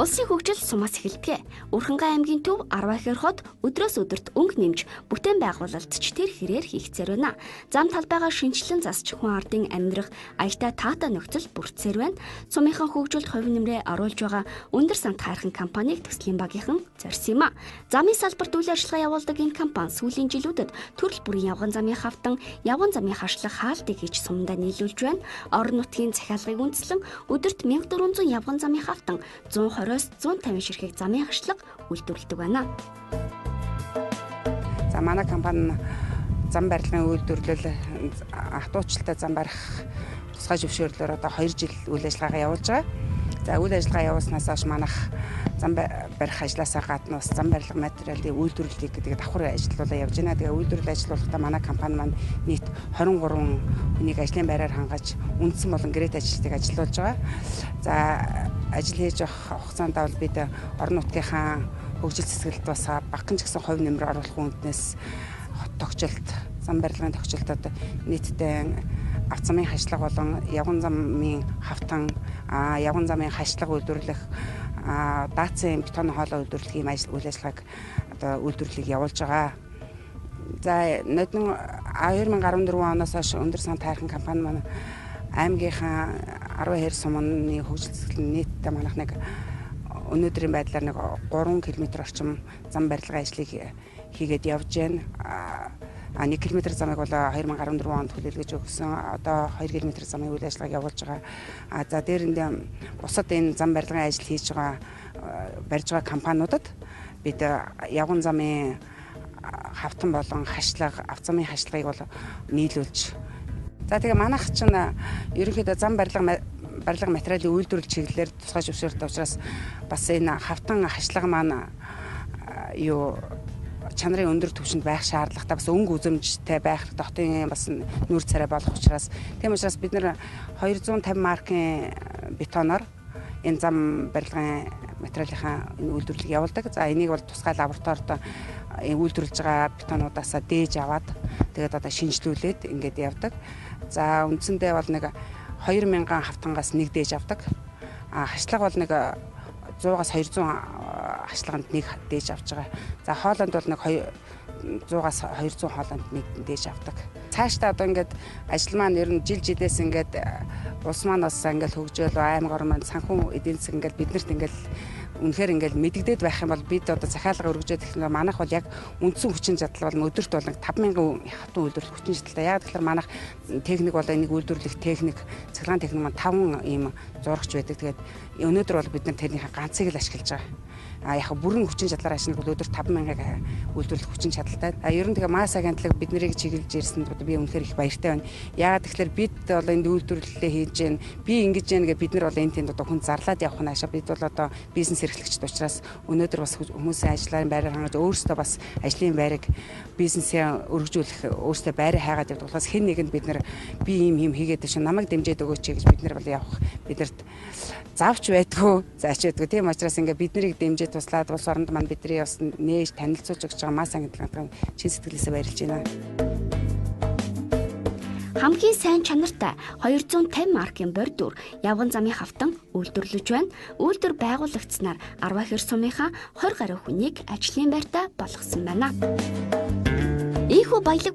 Улсын хөгжил сумаас эхэлдэг. Үрхэнгээ аймгийн төв Арвахир хот өдрөөс өдөрт өнгө нэмж бүтээн байгуулалтч тэр хэрээр хийгцээр байна. Зам талбайгаа шинчлэн засч хүн ардын амьдрах аялтай таатай нөхцөл бүрдсээр байна. Сумынхан хөгжилд хувь нэмрээ оруулж байгаа өндөр сант хайрхан компанийг төслийн багийнхан зорьсон юм а. Замын салбарт үйл ажиллагаа явуулдаг энэ компани сүүлийн жилүүдэд төрөл бүрийн явган замын хавтан, явган замын хашлах хаалтыг хийж сумдаа нийлүүлж байна. Орон нутгийн захиалгыг үндэслэн өдөрт 1400 явган замын хавтан 120-оос 150 ширхэг замын хашлага үйлдвэрлэдэг байна. За манай компани зам барилгын үйлдвэрлэл хатуучилтай зам барих тусгай зөвшөөрлөөр одоо 2 жил үйл ажиллагаагаа явуулж байгаа. За үйл ажиллагаа явуулснаас хойш манайх зам барих ажлаасаа гадна бас зам барилга материалын үйлдвэрлэлийг гэдэг давхар ажиллаулаа явж байна. Тэгээ үйлдвэрлэл ажиллуулахдаа манай компани маань нийт 23 хүнийг ажлын байраар хангаж үндсэн болон гэрээт ажилтныг ажиллуулж байгаа. За ажил хийж явах хугацаанд бол бид орон нутгийнхаа хөгжил цэцгэлд бас багахан ч гэсэн хувь нэмрээ оруулах үнднээс хот тогтчлолт, зам барилгын тогтчлолтод нийтдээ авто замын хашлага болон явган замын хавтан, явган замын хашлага үйлдвэрлэх, даацын бетон хоолой үйлдвэрлэх ийм үйл ажиллагааг одоо үйлдвэрлэлийг явуулж байгаа. За нодон 2014 оноос хойш өндөр сант хайрхан компани маань аймгийнхаа 12 сумны хөгжил цэцгэлэн нийтдээ манайх нэг өнөөдрийн байдлаар нэг 3 км орчим зам барилгын ажлыг хийгээд явж байна. 1 км замыг бол 2014 онд хүлээлгэж өгсөн. Одоо 2 км замын үйл ажиллагааг явуулж байгаа. За дээрэндээ бусад энэ зам барилгын ажил хийж байгаа барьж байгаа компаниудад бид явган замын хавтан болон хашлага, авто замын хашлагыг бол нийлүүлж. За тэгээ манайх чинь ерөнхийдөө зам барилга материалын үйлдвэрлэл чиглэлээр тусгай зөвшөөрөлтэй учраас бас энэ хавтан хашлага маань чанарын өндөр түвшинд байх шаардлагатай, бас өнгө үзэмжтэй байх дотын бас нүүр царай болох учраас тийм учраас бид нэр 250 маркийн бетоноор энэ зам барилгын материалынхаа энэ үйлдвэрлэлийг явуулдаг. За энийг бол тусгай лабораторид үйлдвэрлэж байгаа бетонуудаасаа дээж аваад тэгээд одоо шинжлүүлээд ингээд явдаг. За үндсэндээ бол нэг 2000 хавтангаас нэг дээж авдаг. Хашлага бол нэг 100-аас 200 хашлаганд нэг дээж авч байгаа. За хоолонд бол нэг 100-аас 200 хоолонд нэг дээж авдаг. Цаашдаа одоо ингээд ажил маань ер нь жилээс ингээд улс маань бас ингээд хөгжөөл аймаг орн маань санхүү эдийн засаг ингээд биднэрт ингээд үнэхээр ингээд мэдэгдээд байх юм бол бид одоо захиалга өргөжөөд их нь манайх бол яг үндсэн хүчин чадал бол өдөрт бол 5000 хатуу үйлдвэрлэх хүчин чадалтай. Яг тэгэхээр манайх техник бол энийг үйлдвэрлэх техник, цахилгаан техник маань 5 ийм зурагч байдаг. Тэгээд өнөөдөр бол бид нар тэрнийхээ ганцыг л ашиглаж байгаа. Яг бүрэн хүчин чадлаар ашиглах бол өдөрт 5000 үйлдвэрлэх хүчин чадалтай. Ер нь тэгээ мас агентлаг биднийг чиглэж ирсэнд би үнэхээр их баяртай байна. Яагаад тэгэхээр бид бол энд үйлдвэрлэлээ хийж гэн, би ингэж гэн гэж бид нар бол энэ тэнд одоо хүн зарлаад явах нь аашаа бид бол одоо бизнес эрхлэгчд учраас өнөөдөр бас хүмүүсийн ажлын байраар хангаж өөрсдөө бас ажлын байрыг бизнесээ өргөжүүлэх, өөрсдөө байраа хайгаад явдаг болохоос хэн нэгэнд бид нар би ийм хийгээд чинь намайг дэмжиж өгөөч гэж бид нар бол явах бидэрт завч байдгүй, заач байдгүй. Тийм учраас ингээ бид нарыг дэмжиж туслаад улс оронд маань бидний бас нээж танилцуулж өгч байгаа мас агентлагын чин сэтгэлээсээ баярлж байна. Хамгийн сайн чанартай 250 маркийн бордюр явган замын хавтан үйлдвэрлэж байна. Үйлдвэр байгуулагдсанаар Арвахир сумынхаа 20 гаруй хүнийг ажлын байртаа болгосон байна. Ийхүү баялаг